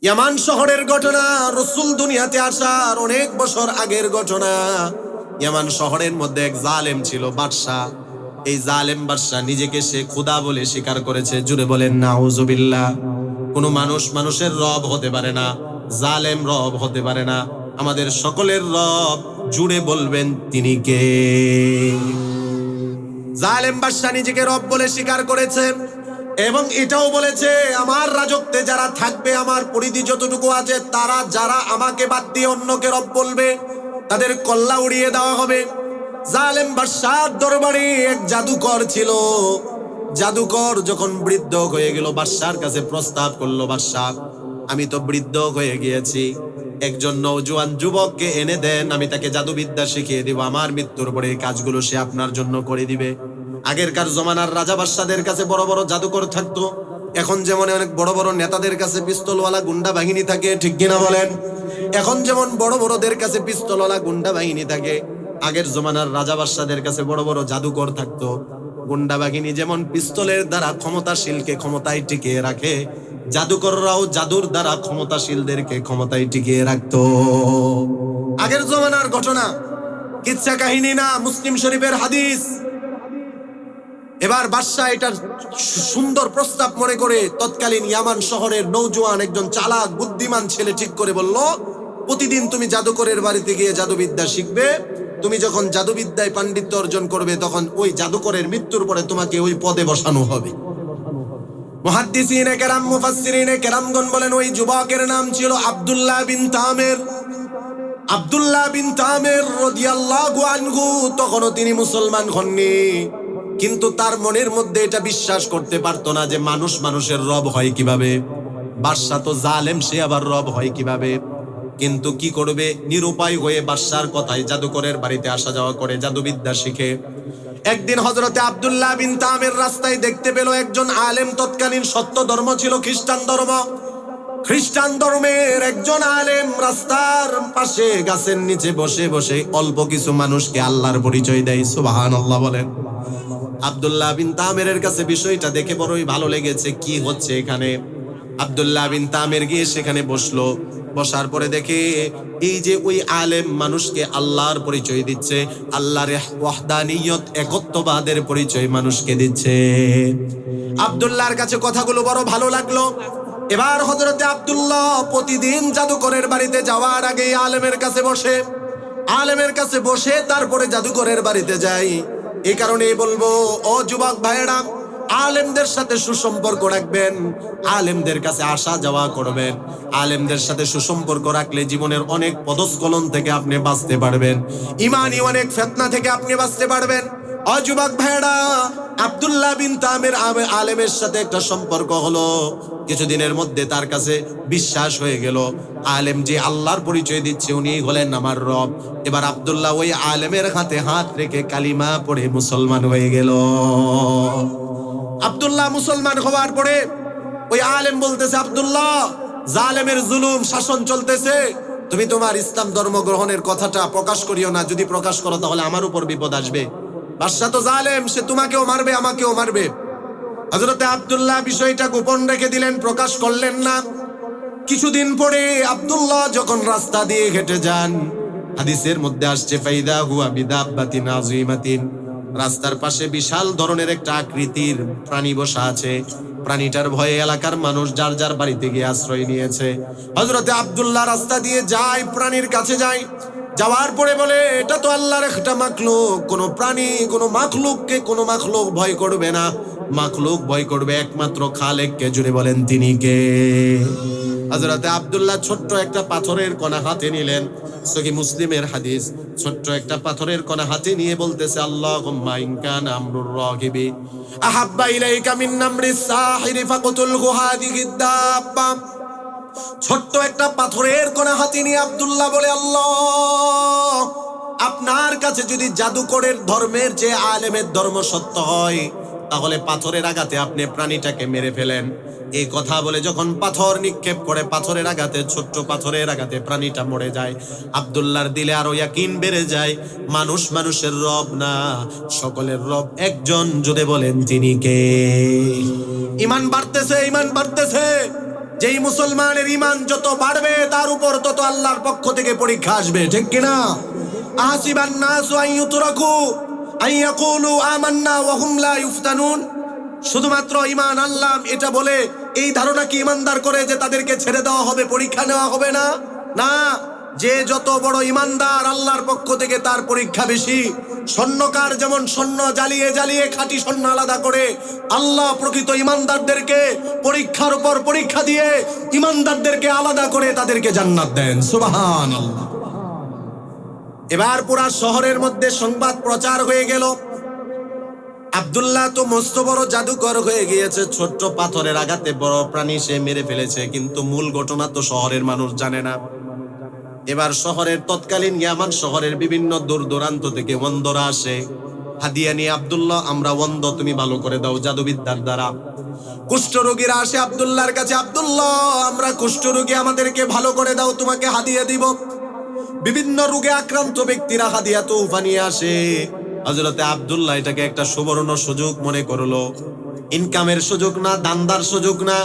ইয়ামান শহরের ঘটনা, রাসূল দুনিয়াতে আসার অনেক বছর আগের ঘটনা। ইয়ামান শহরের মধ্যে এক জালেম ছিল, বাদশা। এই জালেম বাদশা নিজেকে সে খোদা বলে স্বীকার করেছে। জুড়ে বলেন নাউজুবিল্লাহ। কোনো মানুষ মানুষের রব হতে পারে না, জালেম রব হতে পারে না। আমাদের সকলের রব, জুড়ে বলবেন তিনি কে? জালেম বাদশা নিজেকে রব বলে স্বীকার করেছে এবং এটাও বলেছে, আমার রাজত্বে যারা থাকবে, আমার পরিধি যতটুকু আছে, তারা যারা আমাকে বাদ দিয়ে অন্যকে রব বলবে, তাদের কল্লা উড়িয়ে দেওয়া হবে। জালেম বাদশার দরবারে এক জাদুকর ছিল। জাদুকর যখন বৃদ্ধ হয়ে গেল, বাদশার কাছে প্রস্তাব করলো, বাদশা, আমি তো বৃদ্ধ হয়ে গিয়েছি, একজন নওজোয়ান যুবককে এনে দেন, আমি তাকে জাদুবিদ্যা শিখিয়ে দিব, আমার মৃত্যুর পরে এই কাজগুলো সে আপনার জন্য করে দিবে। আগেরকার জমানার রাজা বাদশাদের কাছে বড় বড় জাদুকর থাকতো। এখন যেমন অনেক বড় বড় নেতাদের কাছে পিস্তলওয়ালা গুন্ডা বাহিনী থাকে, ঠিক কিনা বলেন? এখন যেমন বড় বড়দের কাছে পিস্তলওয়ালা গুন্ডা বাহিনী থাকে, আগের জমানার রাজা বাদশাদের কাছে বড় বড় জাদুকর থাকতো। গুন্ডা বাহিনী যেমন পিস্তলের দ্বারা ক্ষমতাশীলকে ক্ষমতায় টিকিয়ে রাখে, জাদুকররাও জাদুর দ্বারা ক্ষমতাশীলদেরকে ক্ষমতায় টিকিয়ে রাখতো। আগের জমানার ঘটনা, কিচ্ছা কাহিনী না, মুসলিম শরীফের হাদিস। এবার বাদশা এটার সুন্দর প্রস্তাব মনে করে তৎকালীন ইয়ামান শহরের নওজোয়ান একজন চালাক বুদ্ধিমান ছেলে ঠিক করে বলল, প্রতিদিন তুমি জাদুকরের বাড়িতে গিয়ে জাদুবিদ্যা শিখবে। তুমি যখন জাদুবিদ্যায় পাণ্ডিত্য অর্জন করবে, তখন ওই জাদুকরের মৃত্যুর পরে তোমাকে ওই পদে বসানো হবে। মুহাদ্দিসিনে কেরাম, মুফাসসিরিনে কেরামগণ বলেন, ওই যুবকের নাম ছিল আব্দুল্লাহ বিন তামের। আব্দুল্লাহ বিন তামের রাদিয়াল্লাহু আনহু, তখনও তিনি মুসলমান হননি, কিন্তু তার মনের মধ্যে এটা বিশ্বাস করতে পারতো না যে মানুষ মানুষের রব হয় কিভাবে। বাদশা তো জালেম, সে আবার রব হয় কিভাবে? কিন্তু কি করবে, নিরুপায় হয়ে বাদশার কথায় জাদুকরের বাড়িতে আসা যাওয়া করে, জাদুবিদ্যা শিখে। একদিন হযরতে আব্দুল্লাহ বিন তামের রাস্তায় দেখতে পেল একজন আলেম। তৎকালীন সত্য ধর্ম ছিল খ্রিস্টান ধর্ম। খ্রিস্টান ধর্মের একজন আলেম রাস্তার পাশে গাছের নিচে বসে বসে অল্প কিছু মানুষকে আল্লাহর পরিচয় দেয়। সুবহানাল্লাহ বলেন। আব্দুল্লাহ বিন তামেরের কাছে বিষয়টা দেখে বড়ই ভালো লেগেছে, কি হচ্ছে এখানে। আব্দুল্লাহ বিন তামের গিয়ে সেখানে বসলো। বসার পরে দেখে এই যে ওই আলেম মানুষকে আল্লাহর পরিচয় দিচ্ছে, আল্লাহর ওয়াহদানিয়ত, একত্ববাদের পরিচয় মানুষকে দিচ্ছে। আব্দুল্লাহর কাছে কথাগুলো বড় ভালো লাগলো। এবার হযরতে আব্দুল্লাহ প্রতিদিন জাদুকরের বাড়িতে যাওয়ার আগে আলেমের কাছে বসে, আলেমের কাছে বসে তারপরে জাদুকরের বাড়িতে যাই। এই কারণে বলবো, ও যুবক ভাইয়েরা, আলেমদের সাথে সুসম্পর্ক রাখবেন, আলেমদের কাছে আসা যাওয়া করবেন। আলেমদের সাথে সুসম্পর্ক রাখলে জীবনের অনেক পদস্খলন থেকে আপনি বাঁচতে পারবেন, ইমানি অনেক ফিতনা থেকে আপনি বাঁচতে পারবেন। ও যুবক ভাইয়েরা, আব্দুল্লাহ বিন তামের আলেমের সাথে একটা সম্পর্ক হলো। কিছুদিনের মধ্যে তার কাছে বিশ্বাস হয়ে গেল, আলেম যে আল্লাহর পরিচয় দিচ্ছে উনি হলেন আমার রব। এবার আব্দুল্লাহ ওই আলেমের হাতে হাত রেখে কালিমা পড়ে মুসলমান হয়ে গেল। আব্দুল্লাহ মুসলমান হওয়ার পরে ওই আলেম বলতেছে, আব্দুল্লাহ, জালেমের জুলুম শাসন চলতেছে, তুমি তোমার ইসলাম ধর্ম গ্রহণের কথাটা প্রকাশ করিও না, যদি প্রকাশ করো তাহলে আমার উপর বিপদ আসবে। বাদশা তো জালেম, সে তোমাকেও মারবে আমাকেও মারবে। হযরতে আব্দুল্লাহ বিষয়টা গোপন রেখে দিলেন, প্রকাশ করলেন না। কিছুদিন পরে আব্দুল্লাহ যখন রাস্তা দিয়ে হেঁটে যান, হাদিসের মধ্যে আসছে, ফাইদা হুয়া বিদাব্বাতিন আযীমাতিন, রাস্তার পাশে বিশাল ধরনের একটা আকৃতির প্রাণী বসা আছে। প্রাণীটার ভয়ে এলাকার মানুষ যার যার বাড়িতে গিয়ে আশ্রয় নিয়েছে। হযরতে আব্দুল্লাহ রাস্তা দিয়ে যায়, প্রাণীর কাছে যায়। যাওয়ার পরে বলে, এটা তো আল্লাহর একটা মাখলুক, কোনো প্রাণী কোনো মাখলুককে কোনো মাখলুক ভয় করবে না, মাখলুক ভয় করবে একমাত্র খালেককে। জুড়ে বলেন তিনি কে? হযরতে আব্দুল্লাহ ছোট্ট একটা পাথরের কণা হাতে নিলেন। সহিহ মুসলিমের হাদিস। ছোট্ট একটা পাথরের কণা হাতে নিয়ে বলতেছে, আল্লাহুম্মা ইন কানা আমরুর রাগিবি আহাব্বা ইলাইকা মিন আমরিস সাহিরি ফাকতুলহু হাযিহি দাব্বা। ছোট্ট একটা পাথরের কণা হাতে নিয়ে আব্দুল্লাহ বলে, আল্লাহ, আপনার কাছে যদি জাদুকরের ধর্মের যে আলেমের ধর্ম সত্য হয়, তাহলে পাথরের আঘাতে আপনি প্রাণীটাকে মেরে ফেলেন। এই কথা বলে যখন পাথর নিক্ষেপ করে, পাথরের আঘাতে, ছোট্ট পাথরের আঘাতে প্রাণীটা মরে যায়। আব্দুল্লাহর দিলে আরো ইয়াকিন বেড়ে যায়, মানুষ মানুষের রব না, সকলের রব একজন। জুড়ে বলেন তিনি কে? ইমান বাড়তেছে, ইমান বাড়তেছে। যেই মুসলমানের ঈমান যত বাড়বে তার উপর তত আল্লাহর পক্ষ থেকে পরীক্ষা আসবে, ঠিক কিনা? আহসিবান নাসু আন ইউতরাকু আন ইয়াকুলু আমান্না ওয়া হুম লা ইফতানুন। শুধুমাত্র ঈমান আনলাম এটা বলে এই ধারণা কি ঈমানদার করে যে তাদেরকে ছেড়ে দেওয়া হবে, পরীক্ষা নেওয়া হবে না? না, যে যত বড় ঈমানদার আল্লাহর পক্ষ থেকে তার পরীক্ষা বেশি। স্বর্ণকার যেমন স্বর্ণ জ্বালিয়ে জ্বালিয়ে খাঁটি স্বর্ণ আলাদা করে, আল্লাহ প্রকৃত ঈমানদারদেরকে পরীক্ষার উপর পরীক্ষা দিয়ে ঈমানদারদেরকে আলাদা করে তাদেরকে জান্নাত দেন। সুবহানাল্লাহ। এবার পুরা শহরের মধ্যে সংবাদ প্রচার হয়ে গেল, আব্দুল্লাহ তো মস্ত বড় জাদুকর হয়ে গিয়েছে, ছোট্ট পাথরের আঘাতে বড় প্রাণী সে মেরে ফেলেছে, কিন্তু মূল ঘটনা তো শহরের মানুষ জানে না। এবার শহরের তৎকালীন ইয়ামান শহরের বিভিন্ন দূর দূরান্ত থেকে অন্ধরা আসে হাদিয়া নিয়ে, আব্দুল্লাহ আমরা অন্ধ, তুমি ভালো করে দাও জাদুবিদ্যার দ্বারা। কুষ্ঠরোগীরা আসে আব্দুল্লাহর কাছে, আব্দুল্লাহ আমরা কুষ্ঠরোগী, আমাদেরকে ভালো করে দাও, তোমাকে হাদিয়া দিব। বিভিন্ন রোগে আক্রান্ত ব্যক্তিরা হাদিয়া তোহফা নিয়ে আসে। হযরতে আব্দুল্লাহ এটাকে একটা সুবর্ণ সুযোগ মনে করলো, ইনকামের সুযোগ না, দান্দার সুযোগ না,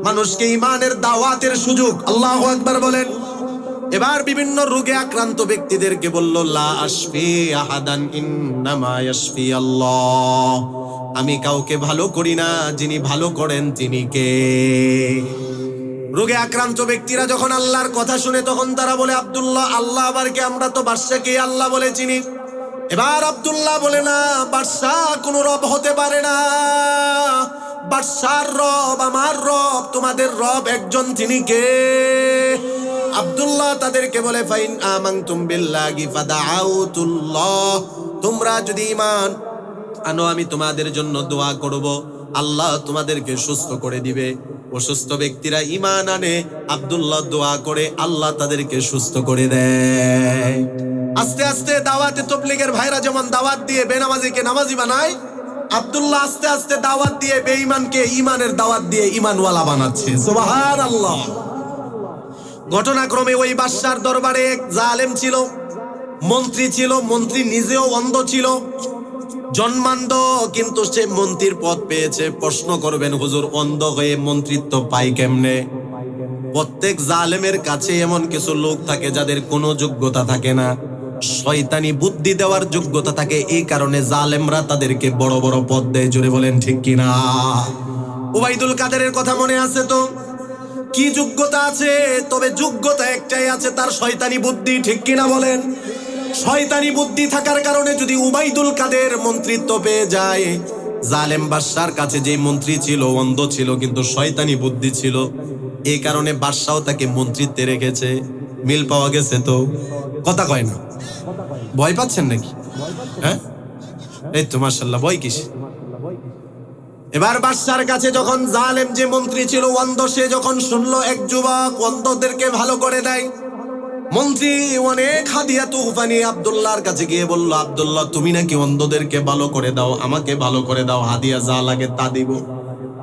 মানুষকে ঈমানের দাওয়াতের সুযোগ। আল্লাহু আকবার বলেন। এবার বিভিন্ন রোগে আক্রান্ত ব্যক্তিদেরকে বলল, লা আশফি আহাদান ইন্নামা ইয়াশফি আল্লাহ, আমি কাউকে ভালো করি না, যিনি ভালো করেন তিনি কে? রোগে আক্রান্ত ব্যক্তিরা যখন আল্লাহর কথা শুনে তখন তারা বলে, আব্দুল্লাহ আল্লাহ আবার কে? আমরা তো বাদশাকে আল্লাহ বলে চিনি। এবার আব্দুল্লাহ বলে, না, বাদশা কোন রব হতে পারে না, বাদশার রব আমার রব, তোমাদের রব একজন, তিনি কে? আব্দুল্লাহ তাদেরকে বলে, ফাইন আমানতুম বিল্লাহি ফাদাউতুল্লাহ, তোমরা যদি ঈমান আনো আমি তোমাদের জন্য দোয়া করব, আল্লাহ তোমাদেরকে সুস্থ করে দিবে। অসুস্থ ব্যক্তিরা ঈমান আনে, আব্দুল্লাহ দোয়া করে, আল্লাহ তাদেরকে সুস্থ করে দেয়। আস্তে আস্তে দাওয়াতে তাবলীগের ভাইরা যেমন দাওয়াত দিয়ে বেনামাজিকে নামাজি বানায়, আব্দুল্লাহ আস্তে আস্তে দাওয়াত দিয়ে বেঈমানকে ঈমানের দাওয়াত দিয়ে ঈমানওয়ালা বানাচ্ছে। সুবহানাল্লাহ। ঘটনাক্রমে ওই বাদশার দরবারে এক জালেম ছিল, মন্ত্রী ছিল, মন্ত্রী নিজেও অন্ধ ছিল, জন্মান্ধ, কিন্তু সে মন্ত্রীর পদ পেয়েছে। প্রশ্ন করবেন, হুজুর অন্ধ হয়ে মন্ত্রিত্ব পাই কেমনে? প্রত্যেক জালেমের কাছে এমন কিছু লোক থাকে যাদের কোনো যোগ্যতা থাকে না, শয়তানি বুদ্ধি দেওয়ার যোগ্যতা থাকে, এই কারণে জালেমরা তাদেরকে বড় বড় পদ দেয়। জোরে বলেন ঠিক কিনা? উবাইদুল কাদেরের কথা মনে আছে তো? কি যোগ্যতা আছে? তবে যোগ্যতা একটাই আছে, তার শয়তানি বুদ্ধি, ঠিক কিনা বলেন? শয়তানি বুদ্ধি থাকার কারণে যদি উবাইদুল কাদের মন্ত্রিত্ব পেয়ে যায়, জালেম বাদশার কাছে যে মন্ত্রী ছিল অন্ধ ছিল কিন্তু শয়তানি বুদ্ধি ছিল, এই কারণে বাদশাও তাকে মন্ত্রিত্বে রেখেছে। মিল পাওয়া গেছে তো? কথা কয় না? ভয় পাচ্ছেন নাকি? হ্যাঁ, এই তো মাশাআল্লাহ, ভয় কিস? এবার বাদশার কাছে যখন জালেম যে মন্ত্রী ছিল অন্ধ, সে যখন শুনলো এক যুবক অন্ধদেরকে ভালো করে দেয়, মন্ত্রী অনেক হাদিয়া তোহফা নিয়ে আব্দুল্লাহর কাছে গিয়ে বলল, আব্দুল্লাহ তুমি নাকি অন্ধদেরকে ভালো করে দাও, আমাকে ভালো করে দাও, হাদিয়া যা লাগে তা দিব,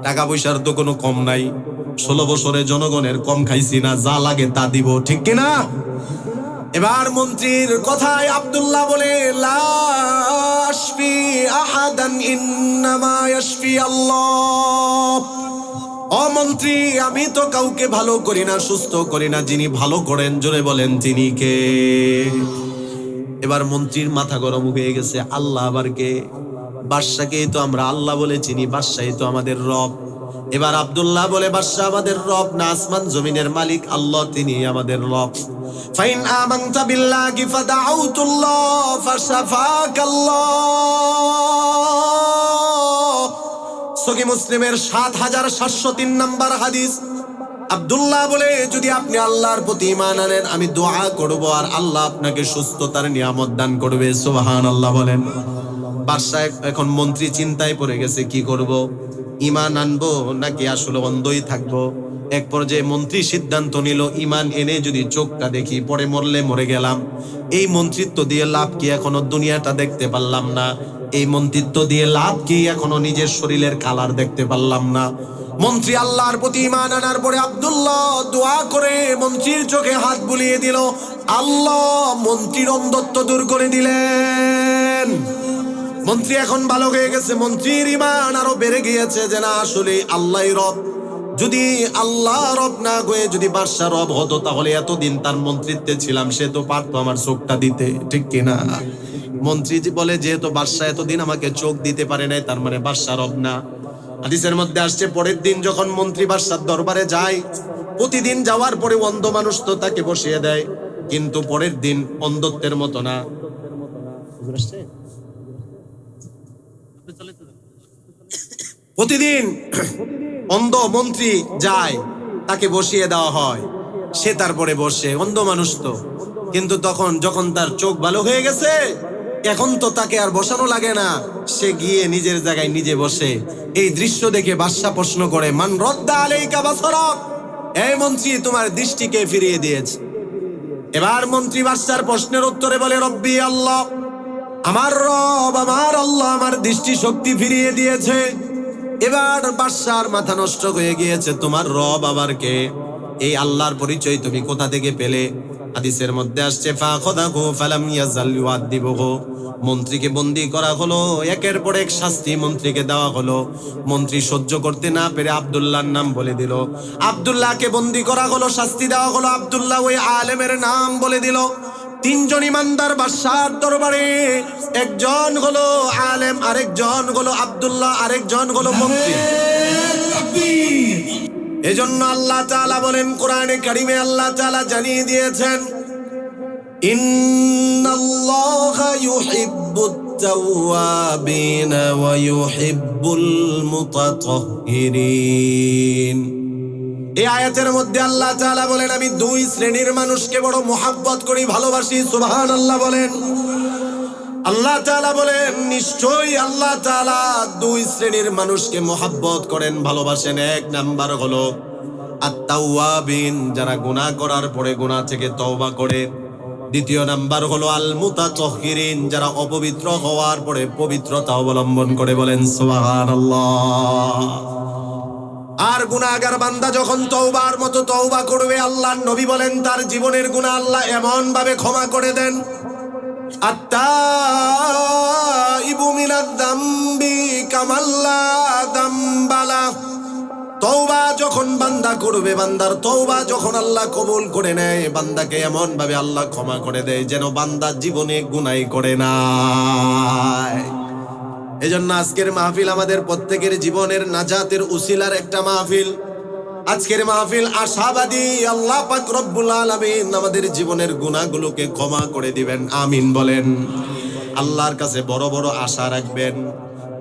টাকা পয়সার তো কোনো কম নাই, 16 বছরে জনগণের কম খাইছি না, যা লাগে তা দিব, ঠিক কিনা? এবার মন্ত্রীর কথায় আব্দুল্লাহ বলে, লা আশফি আহাদান ইন্নামা ইয়াশফি আল্লাহ, ও মন্ত্রী আমি তো কাউকে ভালো করি না, সুস্থ করি না, যিনি ভালো করেন জোরে বলেন তিনি কে? এবার মন্ত্রীর মাথা গরম হয়ে গেছে, আল্লাহ আবার কে? বাদশাকেই তো আমরা আল্লাহ বলে চিনি, বাদশাই তো আমাদের রব। এবার আব্দুল্লাহ বলে, বাদশা আমাদের রব না, আসমান জমিনের মালিক আল্লাহ, তিনি আমাদের রব। ফাইন আমানতা বিল্লাহি ফাদাউতুল্লাহ ফাশাফাকাল্লাহ। সহিহ মুসলিমের ৭৭০৩ নম্বর হাদিস। আব্দুল্লাহ বলে, যদি আপনি আল্লাহর প্রতি ঈমান আনেন আমি দোয়া করব আর আল্লাহ আপনাকে সুস্থতার নিয়ামত দান করবে। সুবহানাল্লাহ বলেন। বাদশা এখন মন্ত্রী চিন্তায় পড়ে গেছে, কি করব, ঈমান আনবো নাকি আসলে অন্ধই থাকবো? এক পর্যায়ে মন্ত্রী সিদ্ধান্ত নিল, ঈমান এনে যদি চোখটা দেখি, পরে মরলে মরে গেলাম, এই মন্ত্রিত্ব দিয়ে লাভ কি? এখনো দুনিয়াটা দেখতে পারলাম না, এই মন্ত্রিত্ব দিয়ে লাভ কি? এখনো নিজের শরীরের কালার দেখতে পারলাম না। মন্ত্রী আল্লাহর প্রতি ঈমান আনার পরে আব্দুল্লাহ দোয়া করে মন্ত্রীর চোখে হাত বুলিয়ে দিল, আল্লাহ মন্ত্রীর অন্ধত্ব দূর করে দিলেন। মন্ত্রী এখন ভালো হয়ে গেছে, মন্ত্রীর ঈমান আরো বেড়ে গিয়েছে যে না আসলে আল্লাহই রব, যদি আল্লাহ রব না হয়ে যদি বাদশা রব হতো, তাহলে এতদিন তার মন্ত্রিত্বে ছিলাম, সে তো পারতো আমার চোখটা দিতে, ঠিক কিনা? মন্ত্রী বলে যেহেতু বাদশা এতদিন আমাকে চোখ দিতে পারে নাই, তার মানে বাদশা রব না। হাদিসের মধ্যে আসছে, পরের দিন যখন মন্ত্রী বাদশার দরবারে যায়, প্রতিদিন যাওয়ার পরে অন্ধ মানুষ তো তাকে বসিয়ে দেয়, কিন্তু পরের দিন অন্ধত্বের মতো না, প্রতিদিন অন্ধ মন্ত্রী যায়, তাকে বসিয়ে দেওয়া হয়, সে তারপরে বসে, অন্ধ মানুষ তো। কিন্তু তখন যখন তার চোখ ভালো হয়ে গেছে, এখন তো তাকে আর বসানো লাগে না, সে গিয়ে নিজের জায়গায় নিজে বসে। এই দৃশ্য দেখে বাদশা প্রশ্ন করে, মান রদ্দা আলাইকা বাসারাক, এই মন্ত্রী তোমার দৃষ্টিকে ফিরিয়ে দিয়েছে। এবার মন্ত্রী বাদশার প্রশ্নের উত্তরে বলে, রব্বি আল্লাহ, আমার রব আমার আল্লাহ আমার দৃষ্টি শক্তি ফিরিয়ে দিয়েছে। এবার বাদশার মাথা নষ্ট হয়ে গিয়েছে, তোমার রব আবার কে? এই আল্লাহর পরিচয় তুমি কোথা থেকে পেলে? হাদিসের মধ্যে আসছে, ফাখাযাহু ফালাম ইয়াজাল ইউআদিবুহু, মন্ত্রীকে বন্দী করা হলো, একের পর এক শাস্তি মন্ত্রীকে দেওয়া হলো। মন্ত্রী সহ্য করতে না পেরে আব্দুল্লাহর নাম বলে দিল, আব্দুল্লাহকে বন্দী করা হলো, শাস্তি দেওয়া হলো, আব্দুল্লাহ ওই আলেমের নাম বলে দিল। তিনজন ইমানদার বাদশার দরবারে, একজন হলো আলেম, আরেকজন হলো আব্দুল্লাহ, আরেকজন হলো মন্ত্রী। এজন্য আল্লাহ তাআলা বলেন কোরআনে কারিমে, আল্লাহ তাআলা জানিয়ে দিয়েছেন, ইন্নাল্লাহা ইউহিব্বুত তাওয়াবিনা ওয়া ইউহিব্বুল মুতাতাহহিরিন। এই আয়াতের মধ্যে আল্লাহ তাআলা বলেন, আমি দুই শ্রেণীর মানুষকে বড় মোহাব্বত করি, ভালোবাসি। সুবহানাল্লাহ বলেন। আল্লাহ তাআলা বলেন, নিশ্চয়ই আল্লাহ তাআলা দুই শ্রেণীর মানুষকে মোহাব্বত করেন, ভালোবাসেন। এক নাম্বার হলো আত-তাওয়াবিন, যারা গুনাহ করার পরে গুনাহ থেকে তওবা করে। দ্বিতীয় নাম্বার হলো আল মুতাতাহহিরিন, যারা অপবিত্র হওয়ার পরে পবিত্রতা অবলম্বন করে। বলেন সুবহানাল্লাহ। আর গুনাহগার বান্দা যখন তওবার মতো তওবা করবে, আল্লাহর নবী বলেন তার জীবনের গুনাহ আল্লাহ এমন ভাবে ক্ষমা করে দেন, আত-তাইবু মিনাদ যামবি কামাল্লা যামবালা। তওবা যখন বান্দা করবে, বান্দার তওবা যখন আল্লাহ কবুল করে নেয়, বান্দাকে এমন ভাবে আল্লাহ ক্ষমা করে দেয় যেন বান্দা জীবনে গুনাহ করে না। এজন্য আজকের মাহফিল আমাদের প্রত্যেকের জীবনের নাজাতের উসিলার একটা মাহফিল। আজকের মাহফিল আশাবাদী, আল্লাহ পাক রব্বুল আলামিন আমাদের জীবনের গুনাহগুলোকে ক্ষমা করে দিবেন, আমিন বলেন। আল্লাহর কাছে বড় বড় আশা রাখবেন,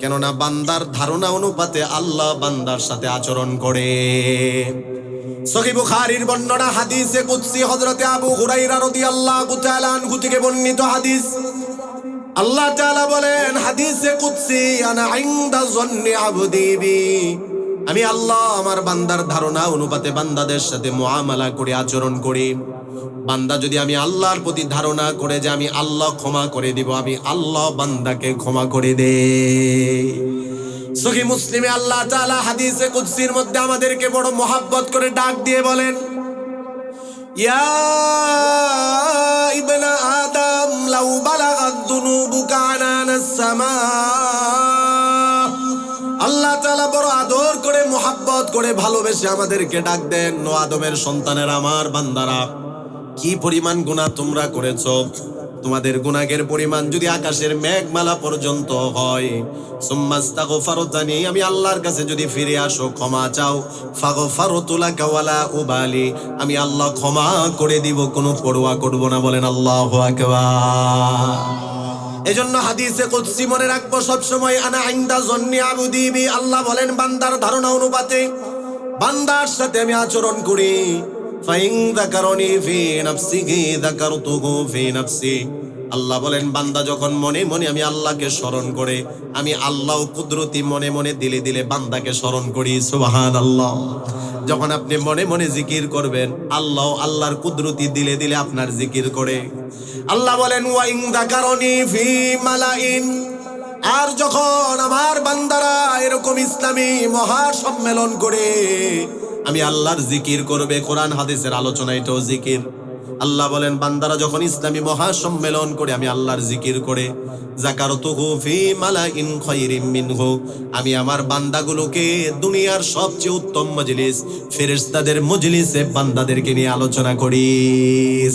কেননা বান্দার ধারণা অনুপাতে আল্লাহ বান্দার সাথে আচরণ করে। সহিহ বুখারীর বর্ণনা হাদিসে কুদসি, হযরতে আবু হুরায়রা রাদিয়াল্লাহু তাআলা আনহু থেকে বর্ণিত হাদিস। আল্লাহ তাআলা বলেন হাদিসে কুদসি, আনা ইনদা যন্নি আবদি বি, আমি আল্লাহ আমার বান্দার ধারণা অনুপাতে বান্দাদের সাথে মুআমালা করি, আচরণ করি। বান্দা যদি আমি আল্লাহর প্রতি ধারণা করে যে আমি আল্লাহ ক্ষমা করে দিব, আমি আল্লাহ বান্দাকে ক্ষমা করে দেই। সহিহ মুসলিমে আল্লাহ তাআলা হাদিসে কুদসির মধ্যে আমাদেরকে বড় মোহাব্বত করে ডাক দিয়ে বলেন, ইয়া ইবনা আদম লাউ বালাগাত যুনুবুকা আনানাস সামা। আল্লাহ তাআলা বড় আদর করে, মোহাব্বত করে, ভালোবেসে আমাদেরকে ডাক দেন, ও আদমের সন্তানের, আমার বান্দারা, কি পরিমাণ গুনাহ তোমরা করেছো, তোমাদের গুনাহের পরিমাণ যদি আকাশের মেঘমালা পর্যন্ত হয়, সুম্মাস্তাগফারতানি, আমি আল্লাহর কাছে যদি ফিরে আসো, ক্ষমা চাও, ফাগফারতু লাকা ওয়ালা উবালি, আমি আল্লাহ ক্ষমা করে দিব, কোনো পরোয়া করব না। বলেন আল্লাহু আকবার। এজন্য হাদিসে কুদসি মনে রাখবো সব সময়, আনা ইনদা যন্নি আবদি বি, আল্লাহ বলেন বান্দার ধারণা অনুপাতে বান্দার সাথে আমি আচরণ করি। ফাইন যাকারনি ফি নাফসিহি যাকারতুহু ফি নাফসি, আল্লাহ বলেন বান্দা যখন মনে মনে আমি আল্লাহকে স্মরণ করে, আমি আল্লাহ কুদরতি মনে মনে দিলে দিলে বান্দাকে স্মরণ করি। সুবহানাল্লাহ। যখন আপনি মনে মনে জিকির করবেন, আল্লাহ আল্লাহর কুদরতি দিলে দিলে আপনার জিকির করে। আল্লাহ বলেন ওয়া ইন যাকারনি ফি মালাইন, আর যখন আমার বান্দারা এরকম ইসলামী মহা সম্মেলন করে আমি আল্লাহর জিকির করবে, কোরআন হাদিসের আলোচনা এটাও জিকির। আল্লাহ বলেন বান্দারা যখন ইসলামী মহাসম্মেলন করে আমি আল্লাহর জিকির করে যাকারতুহু ফি মালাইন খায়রিম মিনহু, আমি আমার বান্দাগুলোকে দুনিয়ার সবচেয়ে উত্তম মজলিস ফেরেশতাদের মজলিসে বান্দাদেরকে নিয়ে আলোচনা করি।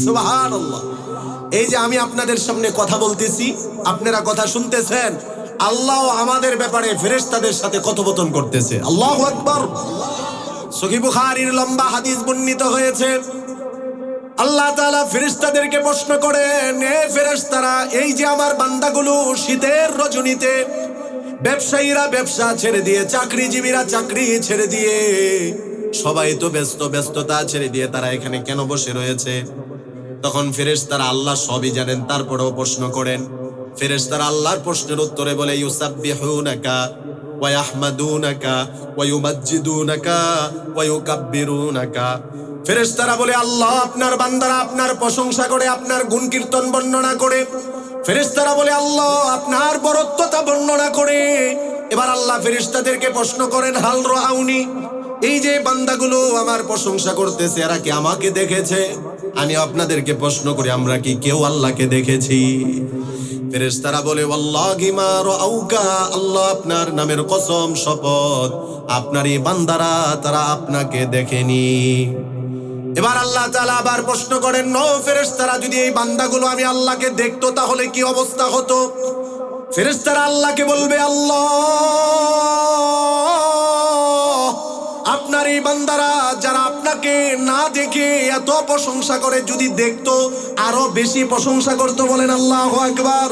সুবহানাল্লাহ। এই যে আমি আপনাদের সামনে কথা বলতেছি, আপনারা কথা শুনতেছেন, আল্লাহ আমাদের ব্যাপারে ফেরেশতাদের সাথে কথোপকথন করতেছে। আল্লাহু আকবার। সহিহ বুখারীর লম্বা হাদিস বর্ণিত হয়েছে, আল্লাহ তাআলা ফেরেশতাদেরকে প্রশ্ন করেন, এ ফেরেশতারা, এই যে আমার বান্দাগুলো শীতের রজনীতে, ব্যবসায়ীরা ব্যবসা ছেড়ে দিয়ে, চাকরিজীবীরা চাকরি ছেড়ে দিয়ে, সবাই তো ব্যস্ততা ছেড়ে দিয়ে তারা এখানে কেন বসে রয়েছে? তখন ফেরেশতারা আল্লাহ সবই জানেন, তারপরেও প্রশ্ন করেন। ফেরেশতারা আল্লাহর প্রশ্নের উত্তরে বলে, ইউসাব্বিহুনাকা ওয়া ইয়াহমাদুনাকা ওয়া ইউমাজ্জিদুনাকা ওয়া ইউকাব্বিরুনাকা। ফেরেশতারা বলে, আল্লাহ আপনার বান্দারা আপনার প্রশংসা করে, আপনার গুণ কীর্তন বর্ণনা করে। ফেরেশতারা বলে, আল্লাহ আপনার বরত্বতা বর্ণনা করে। এবার আল্লাহ ফেরেশতাদেরকে প্রশ্ন করেন, হাল রাআউনি, এই যে বান্দাগুলো আমার প্রশংসা করতেছে, এরা কি আমাকে দেখেছে? আমি আপনাদেরকে প্রশ্ন করি, আমরা কি কেউ আল্লাহকে দেখেছি? ফেরেশতারা বলে, ওয়াল্লাহি মা রাআউকা, আল্লাহ আপনার নামের কসম, শপথ, আপনার এই বান্দারা তারা আপনাকে দেখেনি। এবার আল্লাহ তাআলা আবার প্রশ্ন করেন, নো ফেরেশতারা, যদি এই বান্দাগুলো আমি আল্লাহকে দেখতো তাহলে কি অবস্থা হতো? ফেরেশতারা আল্লাহকে বলবে, আল্লাহ আপনার এই বান্দারা যারা আপনাকে না দেখে এত প্রশংসা করে, যদি দেখতো আরো বেশি প্রশংসা করতো। বলেন আল্লাহু আকবার।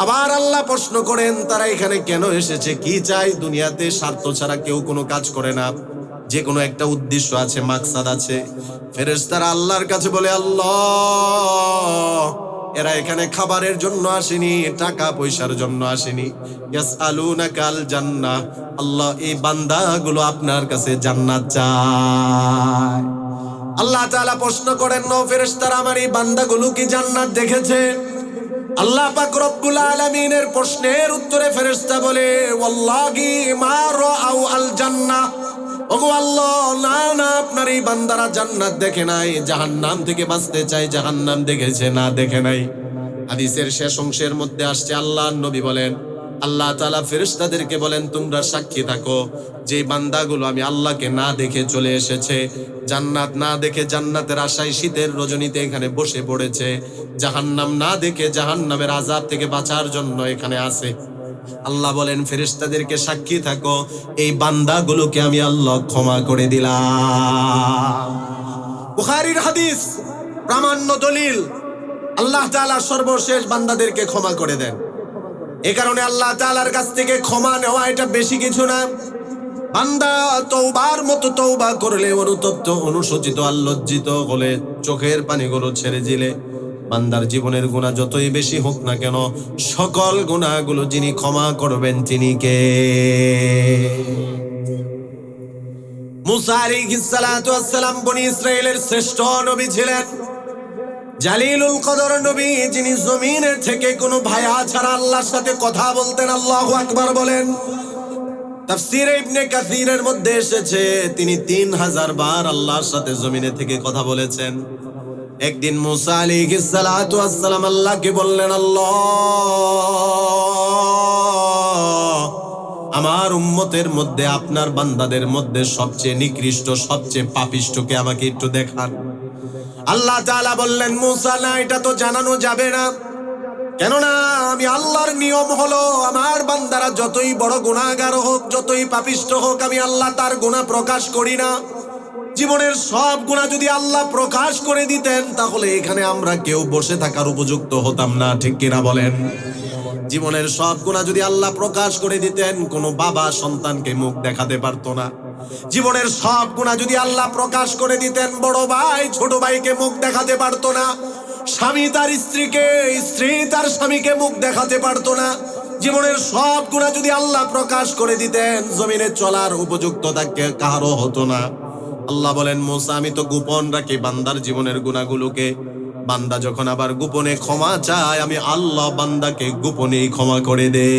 আবার আল্লাহ প্রশ্ন করেন, তারা এখানে কেন এসেছে, কি চাই? দুনিয়াতে স্বার্থ ছাড়া কেউ কোনো কাজ করে না, যে কোনো একটা উদ্দেশ্য আছে, মাকসাদ আছে। ফেরেশতারা আল্লাহর কাছে বলে, আল্লাহ এরা এখানে খাবারের জন্য আসেনি, টাকা পয়সার জন্য আসেনি। ইয়াসআলুনাকাল জান্নাহ, আল্লাহ এই বান্দাগুলো আপনার কাছে জান্নাত চায়। আল্লাহ তাআলা প্রশ্ন করেন, নো ফেরেশতারা, আমার এই বান্দাগুলো কি জান্নাত দেখেছে? আল্লাহ পাক রব্বুল আলামিনের প্রশ্নের উত্তরে ফেরেশতা বলে, ওয়াল্লাহি মা রাআউ আল জান্নাহ, ওগো আল্লাহ, না না, আপনার এই বান্দারা জান্নাত দেখে নাই, জাহান্নাম থেকে বাঁচতে চায়, জাহান্নাম দেখেছে না, দেখে নাই। হাদিসের শেষ অংশের মধ্যে আসছে, আল্লাহর নবী বলেন, আল্লাহ তাআলা ফেরেশতাদেরকে বলেন, তোমরা সাক্ষী থাকো, যে বান্দাগুলো আমি আল্লাহকে না দেখে চলে এসেছে, জান্নাত না দেখে জান্নাতের আশায় শীতের রজনীতে এখানে বসে পড়েছে, জাহান্নাম না দেখে জাহান্নামের আযাব থেকে বাঁচার জন্য এখানে আছে, আল্লাহ বলেন ফেরেশতাদেরকে সাক্ষী থাকো, এই বান্দাগুলোকে আমি আল্লাহ ক্ষমা করে দিলাম। বুখারীর হাদিস, প্রামাণ্য দলিল, আল্লাহ তাআলা সর্বশেষ বান্দাদেরকে ক্ষমা করে দেন। এই কারণে আল্লাহ তাআলার কাছ থেকে ক্ষমা নেওয়া এটা বেশি কিছু না। বান্দা তওবার মতো তওবা করলে, অনুতপ্ত, অনুশোচিত, আল্লজ্জিত হলে, চোখের পানিগুলো ছেড়ে দিলে, বান্দার জীবনের গুনাহ যতই বেশি হোক না কেন, সকল গুনাহগুলো যিনি ক্ষমা করবেন তিনি কে? মুসা আলাইহিস সালাতু ওয়াস সালাম বনি ইসরাইলের শ্রেষ্ঠ নবী ছিলেন, জালিলুল কদর নবী, যিনি জমিনের থেকে কোনো ভায়া ছাড়া আল্লাহর সাথে কথা বলতেন। আল্লাহু আকবার বলেন। তাফসীরে ইবনে কাসীরের মধ্যে এসেছে, তিনি 3000 বার আল্লাহর সাথে জমিনে থেকে কথা বলেছেন। একদিন মুসা আলাইহিস সালাতু ওয়াস সালাম আল্লাহকে বললেন, আল্লাহ আমার উম্মতের মধ্যে, আপনার বান্দাদের মধ্যে সবচেয়ে নিকৃষ্ট, সবচেয়ে পাপিষ্ঠকে আমাকে একটু দেখান। আল্লাহ তাআলা বললেন, মুসা না, এটা তো জানানো যাবে না, কেননা আমি আল্লাহর নিয়ম হলো, আমার বান্দারা যতই বড় গুনাহগার হোক, যতই পাপিষ্ঠ হোক, আমি আল্লাহ তার গুনাহ প্রকাশ করি না। জীবনের সব গুনাহ যদি আল্লাহ প্রকাশ করে দিতেন তাহলে এখানে আমরা কেউ বসে থাকার উপযুক্ত হতাম না, ঠিক কিনা বলেন? জীবনের সব গুনাহ যদি আল্লাহ প্রকাশ করে দিতেন, কোনো বাবা সন্তানকে মুখ দেখাতে পারতো না। জীবনের সব গুনাহ যদি আল্লাহ প্রকাশ করে দিতেন, বড় ভাই ছোট ভাইকে মুখ দেখাতে পারতো না। স্বামী তার স্ত্রীকে, স্ত্রী তার স্বামীকে মুখ দেখাতে পারতো না। জীবনের সব গুনাহ যদি আল্লাহ প্রকাশ করে দিতেন, জমিনে চলার উপযুক্ত তাকে কারো হতো না। আল্লাহ বলেন, মুসা আমি তো গোপন রাখি বান্দার জীবনের গুনাহগুলোকে, বান্দা যখন আবার গোপনে ক্ষমা চায়, আমি আল্লাহ বান্দাকে গোপনেই ক্ষমা করে দে।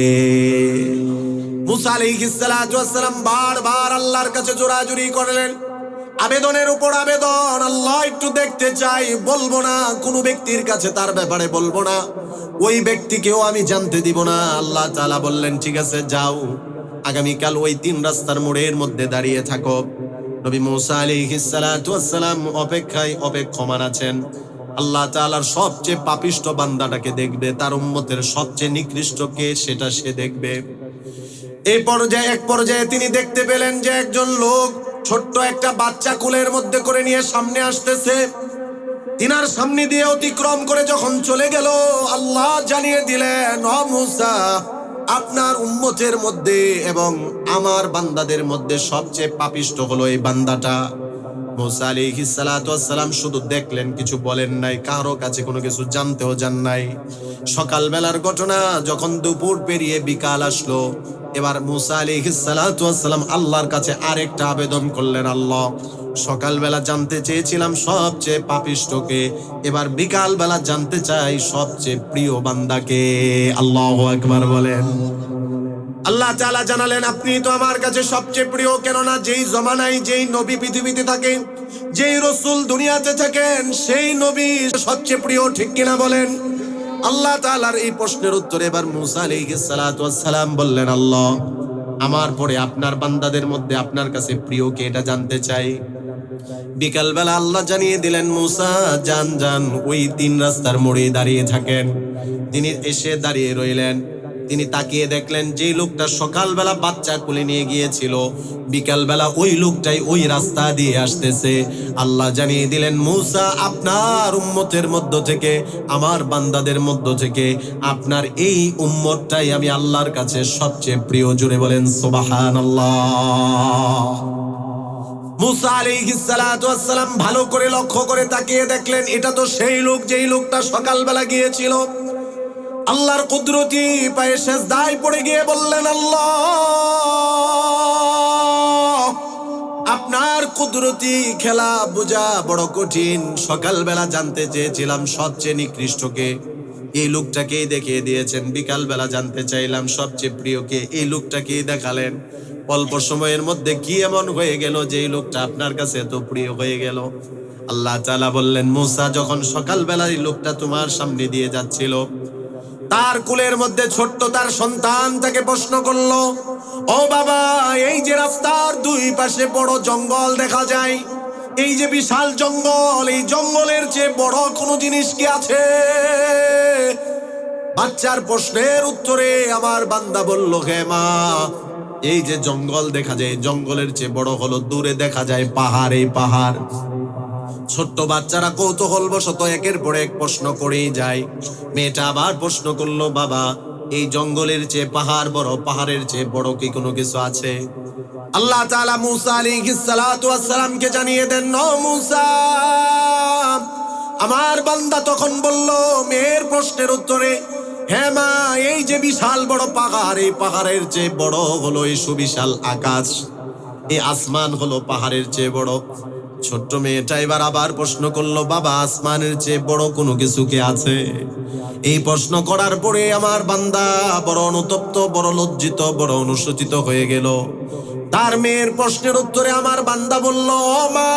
মুসা আলাইহিস সালাতু ওয়াস সালাম বারবার আল্লাহর কাছে জোরাজুরি করলেন, আবেদনের উপর আবেদন, আল্লাহ একটু দেখতে চাই, বলবো না কোনো ব্যক্তির কাছে, তার ব্যাপারে বলবো না, ওই ব্যক্তিকেও আমি জানতে দিব না। আল্লাহ তাআলা বললেন ঠিক আছে যাও, আগামীকাল ওই 3 রাস্তার মোড়ের মধ্যে দাঁড়িয়ে থাকো। নবী মুসা আলাইহিস সালাতু ওয়াস সালাম অপেক্ষায় অপেক্ষমান আছেন। আল্লাহ তাআলার সবচেয়ে পাপিষ্ঠ বান্দাটাকে দেখবে, তার উম্মতের সবচেয়ে নিকৃষ্ট কে সেটা সে দেখবে। এক পর্যায়ে তিনি দেখতে পেলেন যে একজন লোক ছোট্ট একটা বাচ্চা কোলের মধ্যে করে নিয়ে সামনে আসতেছে। তিনার সামনে দিয়ে অতিক্রম করে যখন চলে গেল, আল্লাহ জানিয়ে দিলেন, ও মুসা, আপনার উম্মতের মধ্যে এবং আমার বান্দাদের মধ্যে সবচেয়ে পাপিষ্ঠ হলো এই বান্দাটা। মুসা আলাইহিস সালাতু ওয়াস সালাম শুধু দেখলেন, কিছু বলেন নাই, কারো কাছে কোনো কিছু জানতেও যান নাই। সকালবেলার ঘটনা, যখন দুপুর পেরিয়ে বিকাল আসলো, এবার মুসা আলাইহিস সালাতু ওয়াস সালাম আল্লাহর কাছে আরেকটা আবেদন করলেন, আল্লাহ সকালবেলা জানতে চেয়েছিলাম সবচেয়ে পাপিষ্ঠকে, এবার বিকালবেলা জানতে চাই সবচেয়ে প্রিয় বান্দাকে। আল্লাহু আকবার বলেন। আল্লাহ তাআলা জানালেন, আপনি তো আমার কাছে সবচেয়ে প্রিয়, কেননা যেই জমানায় যেই নবী পৃথিবীতে থাকে, যেই রাসূল দুনিয়াতে থাকেন, সেই নবী সবচেয়ে প্রিয়, ঠিক কিনা বলেন? আল্লাহ তাআলার এই প্রশ্নের উত্তরে এবার মুসা আলাইহিস সালাতু ওয়াস সালাম বললেন, আল্লাহ আমার পরে আপনার বান্দাদের মধ্যে আপনার কাছে প্রিয় কে এটা জানতে চাই। বিকালবেলা আল্লাহ জানিয়ে দিলেন, মুসা যান যান, ওই 3 রাস্তার মোড়ে দাঁড়িয়ে থাকেন। তিনি এসে দাঁড়িয়ে রইলেন। তিনি তাকিয়ে দেখলেন যে লোকটা সকালবেলা বাচ্চা কোলে নিয়ে গিয়েছিল, বিকালবেলা ওই লোকটাই ওই রাস্তা দিয়ে আসতেছে। আল্লাহ জানিয়ে দিলেন, মুসা আপনার উম্মতের মধ্য থেকে, আমার বান্দাদের মধ্য থেকে আপনার এই উম্মতটাই আমি আল্লাহর কাছে সবচেয়ে প্রিয়। জোরে বলেন সুবহানাল্লাহ। মুসা আলাইহিস সালাতু ওয়াস সালাম ভালো করে লক্ষ্য করে তাকিয়ে দেখলেন, এটা তো সেই লোক যেই লোকটা সকালবেলা গিয়েছিল। আল্লাহর কুদরতি পায়ে সেজদায় পড়ে গিয়ে বললেন, আল্লাহ আপনার কুদরতি খেলা বোঝা বড় কঠিন। সকালবেলা জানতে চেয়েছিলাম সবচেয়ে নিকৃষ্টকে, এই লোকটাকেই দেখিয়ে দিয়েছেন। বিকালবেলা জানতে চাইলাম সবচেয়ে প্রিয়কে, এই লোকটাকেই দেখালেন। অল্প সময়ের মধ্যে কি এমন হয়ে গেল যে এই লোকটা আপনার কাছে এত প্রিয় হয়ে গেল? আল্লাহ তাআলা বললেন, মুসা যখন সকালবেলা এই লোকটা তোমার সামনে দিয়ে যাচ্ছিল, তার কোলের মধ্যে ছোট্ট তার সন্তান তাকে প্রশ্ন করলো, ও বাবা, এই যে রাস্তার 2 পাশে বড় জঙ্গল দেখা যায়, এই যে বিশাল জঙ্গল, এই জঙ্গলের চেয়ে বড় কোনো জিনিস কি আছে? বাচ্চার প্রশ্নের উত্তরে আমার বান্দা বলল, হে মা, এই যে জঙ্গল দেখা যায়, জঙ্গলের চেয়ে বড় হলো দূরে দেখা যায় পাহাড়, এই পাহাড়। ছোট্ট বাচ্চারা কৌতূহল বশত একের পর এক প্রশ্ন করেই যায়। মেয়েটা আবার প্রশ্ন করলো, বাবা, এই জঙ্গলের চেয়ে পাহাড় বড়, পাহাড়ের চেয়ে বড় কি কোনো কিছু আছে? আল্লাহ তাআলা মুসা আলাইহিস সালাতু ওয়াস সালামকে জানিয়ে দেন, ও মুসা, আমার বান্দা তখন বলল মেয়ের প্রশ্নের উত্তরে, হ্যাঁ মা, এই যে বিশাল বড় পাহাড়, এই পাহাড়ের চেয়ে বড় হলো এই সুবিশাল আকাশ, এই আসমান হলো পাহাড়ের চেয়ে বড়। ছোট্ট মেয়েটা এবার আবার প্রশ্ন করলো, বাবা, আসমানের চেয়ে বড় কোনো কিছু কি আছে? এই প্রশ্ন করার পরে আমার বান্দা বড় অনুতপ্ত, বড় লজ্জিত, বড় অনুশোচিত হয়ে গেল। তার মেয়ের প্রশ্নের উত্তরে আমার বান্দা বলল, ও মা,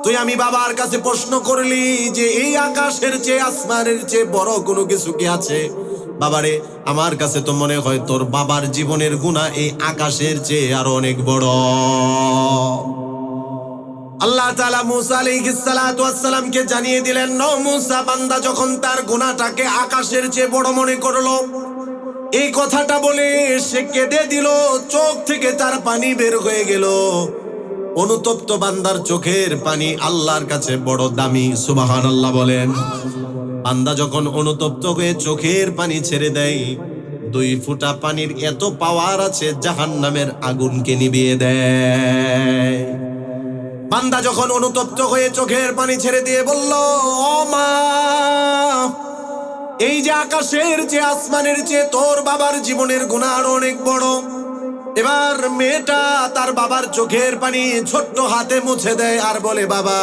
তুই আমি বাবার কাছে প্রশ্ন করলি যে এই আকাশের চেয়ে, আসমানের চেয়ে বড় কোনো কিছু কি আছে? বাবারে, আমার কাছে তো মনে হয় তোর বাবার জীবনের গুনাহ এই আকাশের চেয়ে আরো অনেক বড়। আল্লাহ তাআলা মুসা আলাইহিস সালাতু ওয়াস সালামকে জানিয়ে দিলেন, নো মুসা, বান্দা যখন তার গুনাহটাকে আকাশের চেয়ে বড় মনে করলো, এই কথাটা বলে সে কেঁদে দিল, চোখ থেকে তার পানি বের হয়ে গেল। অনুতপ্ত বান্দার চোখের পানি আল্লাহর কাছে বড় দামি। সুবহানাল্লাহ বলেন। বান্দা যখন অনুতপ্ত হয়ে চোখের পানি ছেড়ে দেয়, 2 ফোঁটা পানির এত পাওয়ার আছে জাহান্নামের আগুনকে নিভিয়ে দেয়। বান্দা যখন অনুতপ্ত হয়ে চোখের পানি ছেড়ে দিয়ে বলল, ও মা, এই যে আকাশের চেয়ে, আসমানের চেয়ে তোর বাবার জীবনের গুনাহ আরো অনেক বড়। এবার মেয়েটা তার বাবার চোখের পানি ছোট্ট হাতে মুছে দেয় আর বলে, বাবা,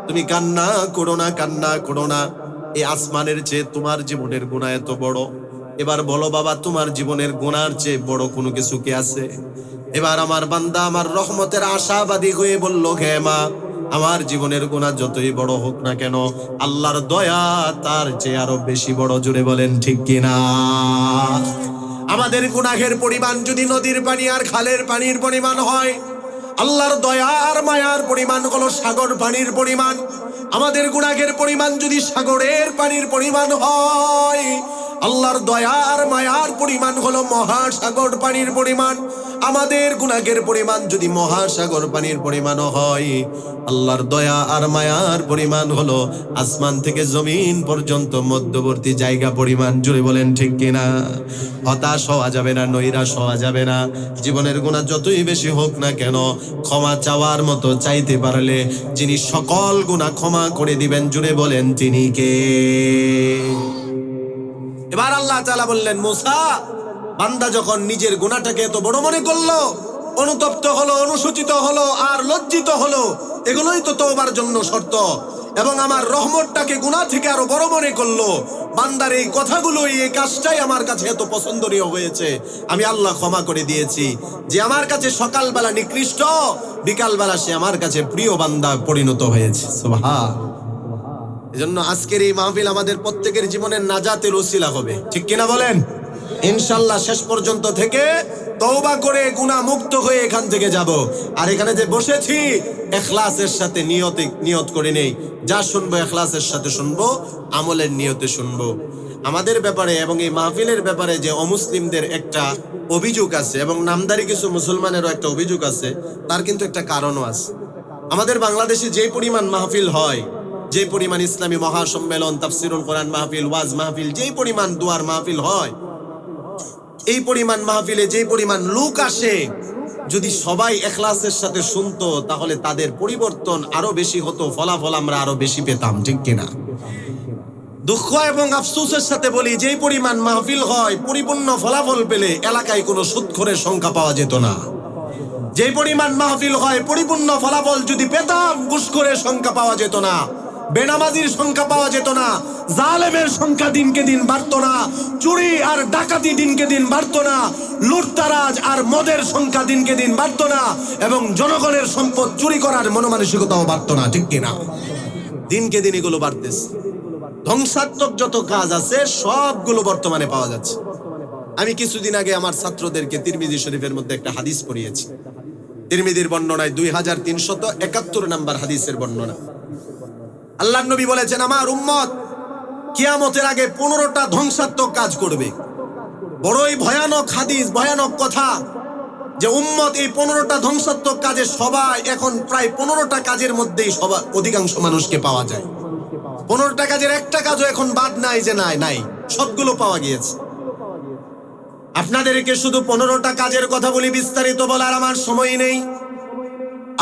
তুমি কান্না করো না, কান্না করো না, এই আসমানের চেয়ে তোমার জীবনের গুনাহ এত বড়। এবার বলো বাবা, তোমার জীবনের গুনার চেয়ে বড় কোনো কিছু কি আছে? এবার আমার বান্দা আমার রহমতের আশাবাদী হয়ে বলল, হে মা, আমার জীবনের গুনাহ যতই বড় হোক না কেন, আল্লাহর দয়া তার চেয়ে আরো বেশি বড়। জুড়ে বলেন ঠিক কিনা? আমাদের গুনাহের পরিমাণ যদি নদীর পানি আর খালের পানির পরিমাণ হয়, আল্লাহর দয়া আর মায়ার পরিমাণ হলো সাগর পানির পরিমাণ। আমাদের গুনাহের পরিমাণ যদি সাগরের পানির পরিমাণ হয়, আল্লাহর দয়া আর মায়ার পরিমাণ হলো মহাসাগর পানির পরিমাণ। আমাদের গুনাহের পরিমাণ যদি মহাসাগর পানির পরিমাণ হয়, আল্লাহর দয়া আর মায়ার পরিমাণ হলো আসমান থেকে জমিন পর্যন্ত মধ্যবর্তী জায়গা পরিমাণ। জুড়ে বলেন ঠিক কিনা? হতাশ হওয়া যাবে না, নৈরাশ হওয়া যাবে না। জীবনের গুনাহ যতই বেশি হোক না কেন, ক্ষমা চাওয়ার মতো চাইতে পারলে যিনি সকল গুনাহ ক্ষমা করে দিবেন, জুড়ে বলেন তিনি কে? এবার আল্লাহ তাআলা বললেন, মুসা, বান্দা যখন নিজের গুনাহটাকে এত বড় মনে করলো, অনুতপ্ত হলো, অনুসূচিত হলো আর লজ্জিত হলো, এগুলোই তো তওবার জন্য শর্ত, এবং আমার রহমতটাকে গুনাহ থেকে আরো বড় মনে করলো, বান্দার এই কথাগুলোই, এই কাজটাই আমার কাছে এত পছন্দনীয় হয়েছে, আমি আল্লাহ ক্ষমা করে দিয়েছি। যে আমার কাছে সকালবেলা নিকৃষ্ট, বিকালবেলা সে আমার কাছে প্রিয় বান্দা পরিণত হয়েছে। সুবহান। এজন্য আজকের এই মাহফিল আমাদের প্রত্যেকের জীবনের নাজাতের ওসিলা হবে, ঠিক কিনা বলেন? ইনশাআল্লাহ শেষ পর্যন্ত থেকে তওবা করে গুনাহ মুক্ত হয়ে এখান থেকে যাব। আর এখানে যে বসেছি, ইখলাসের সাথে নিয়ত করে নেই, যা শুনবো ইখলাসের সাথে শুনবো, আমলের নিয়তে শুনবো। আমাদের ব্যাপারে এবং এই মাহফিলের ব্যাপারে যে অমুসলিমদের একটা অভিযোগ আছে, এবং নামদারি কিছু মুসলমানেরও একটা অভিযোগ আছে, তার কিন্তু একটা কারণও আছে। আমাদের বাংলাদেশে যে পরিমাণ মাহফিল হয়, যে পরিমাণ ইসলামী মহাসম্মেলন, তাফসিরুল কোরআন মাহফিল, ওয়াজ মাহফিল, যেই পরিমাণ দুয়ার মাহফিল হয়, এই পরিমাণ মাহফিলে যে পরিমাণ লোক আসে, যদি সবাই ইখলাসের সাথে শুনতো, তাহলে তাদের পরিবর্তন আরো বেশি হতো, ফলাফল আমরা আরো বেশি পেতাম, ঠিক কিনা? দুঃখ এবং আফসোসের সাথে বলি, যেই পরিমাণ মাহফিল হয়, পরিপূর্ণ ফলাফল পেলে এলাকায় কোনো সুদখোরের সংখ্যা পাওয়া যেত না। যে পরিমাণ মাহফিল হয়, পরিপূর্ণ ফলাফল যদি পেতাম, ঘুষখোরের সংখ্যা পাওয়া যেত না, বেনামাজির সংখ্যা পাওয়া যেত না, জালেমের সংখ্যা দিনকে দিন বাড়তো না, চুরি আর ডাকাতি দিনকে দিন বাড়তো না, লুটতারাজ আর মদের সংখ্যা দিনকে দিন বাড়তো না, এবং জনগণের সম্পদ চুরি করার মনোমানসিকতাও বাড়তো না, ঠিক কিনা? দিনকে দিন এগুলো বাড়তেছে। ধ্বংসাত্মক যত কাজ আছে সবগুলো বর্তমানে পাওয়া যাচ্ছে। আমি কিছুদিন আগে আমার ছাত্রদেরকে তিরমিজি শরীফের মধ্যে একটা হাদিস পড়িয়েছি। তিরমিজির বর্ণনায় 2371 নাম্বার হাদিসের বর্ণনা। আল্লাহর নবী বলেছেন, আমার উম্মত কিয়ামতের আগে 15টা ধ্বংসাত্মক কাজ করবে। বড়ই ভয়ানক হাদিস, ভয়ানক কথা, যে উম্মত এই 15টা ধ্বংসাত্মক কাজে সবাই এখন প্রায় 15টা কাজের মধ্যেই সবাই অধিকাংশ মানুষকে পাওয়া যায়। 15টা কাজের একটা কাজও এখন বাদ নাই যে নাই, সবগুলো পাওয়া গিয়েছে। আপনাদেরকে শুধু 15টা কাজের কথা বলি, বিস্তারিত বলার আমার সময় নেই।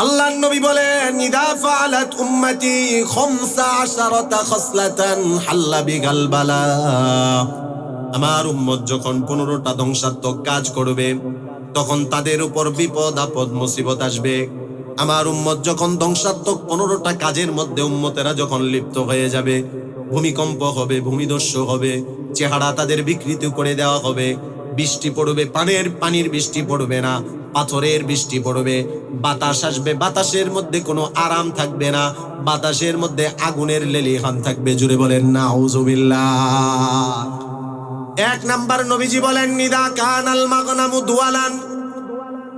আল্লাহর নবী বলেন, ইদা ফাআলাত উম্মতি 15 খসলাতান হাল্লা বিগাল বালা। আমার উম্মত যখন 15টা ধ্বংসাত্মক কাজ করবে, তখন তাদের উপর বিপদ আপদ মুসিবত আসবে। আমার উম্মত যখন ধ্বংসাত্মক 15টা কাজের মধ্যে উম্মতেরা যখন লিপ্ত হয়ে যাবে, ভূমিকম্প হবে, ভূমিধস হবে, চেহারা তাদের বিকৃত করে দেওয়া হবে, বৃষ্টি পড়বে, পানির বৃষ্টি পড়বে না, পাথরের বৃষ্টি পড়বে, বাতাস আসবে, বাতাসের মধ্যে কোনো আরাম থাকবে না, বাতাসের মধ্যে আগুনের লেলিহান থাকবে। জুড়ে বলেন নাউজুবিল্লাহ। 1 নাম্বার নবীজি বলেন, নিদা কানাল মাগনামু দুয়ালান।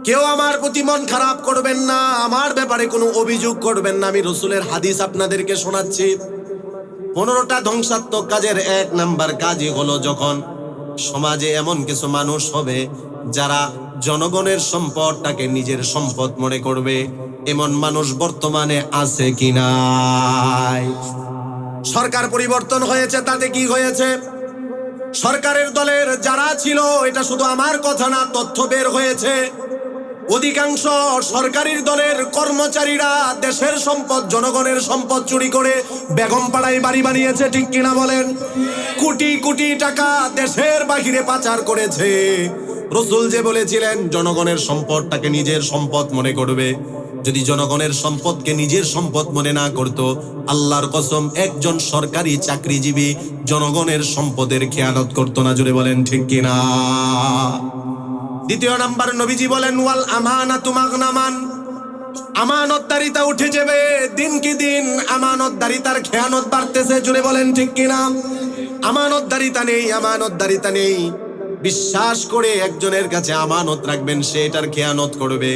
কেউ আমার প্রতি মন খারাপ করবেন না, আমার ব্যাপারে কোনো অভিযোগ করবেন না, আমি রাসূলের হাদিস আপনাদেরকে শোনাচ্ছি। 15টা ধ্বংসাত্মক কাজের 1 নাম্বার কাজই হলো, যখন সমাজে এমন কিছু মানুষ হবে যারা জনগণের সম্পদটাকে নিজের সম্পদ মনে করবে। এমন মানুষ বর্তমানে আছে কি নাই? সরকার পরিবর্তন হয়েছে, তাতে কি হয়েছে? সরকারের দলের যারা ছিল, এটা শুধু আমার কথা না, তথ্য বের হয়েছে, অধিকাংশ সরকারি দলের কর্মচারীরা দেশের সম্পদ, জনগণের সম্পদ চুরি করে বেগমপাড়ায় বাড়ি বানিয়েছে, ঠিক কিনা বলেন? কোটি কোটি টাকা দেশের বাহিরে পাচার করেছে। রাসূল যে বলেছিলেন জনগণের সম্পদটাকে নিজের সম্পদ মনে করবে, যদি জনগণের সম্পদকে নিজের সম্পদ মনে না করত, আল্লাহর কসম একজন সরকারি চাকরিজীবী জনগণের সম্পদের খেয়ানত করতো না। জোরে বলেন ঠিক কিনা? দ্বিতীয় নাম্বার, নবীজি বলেন ওয়াল আমানাতু মাগনামান, আমানতদারিতা উঠে যাবে। দিন কি দিন আমানতদারিতার খেয়ানত বাড়তেছে। জোরে বলেন ঠিক কিনা? আমানতদারিতা নেই, আমানতদারিতা নেই। বিশ্বাস করে একজনের কাছে আমানত রাখবেন, সে এটার খেয়ানত করবে।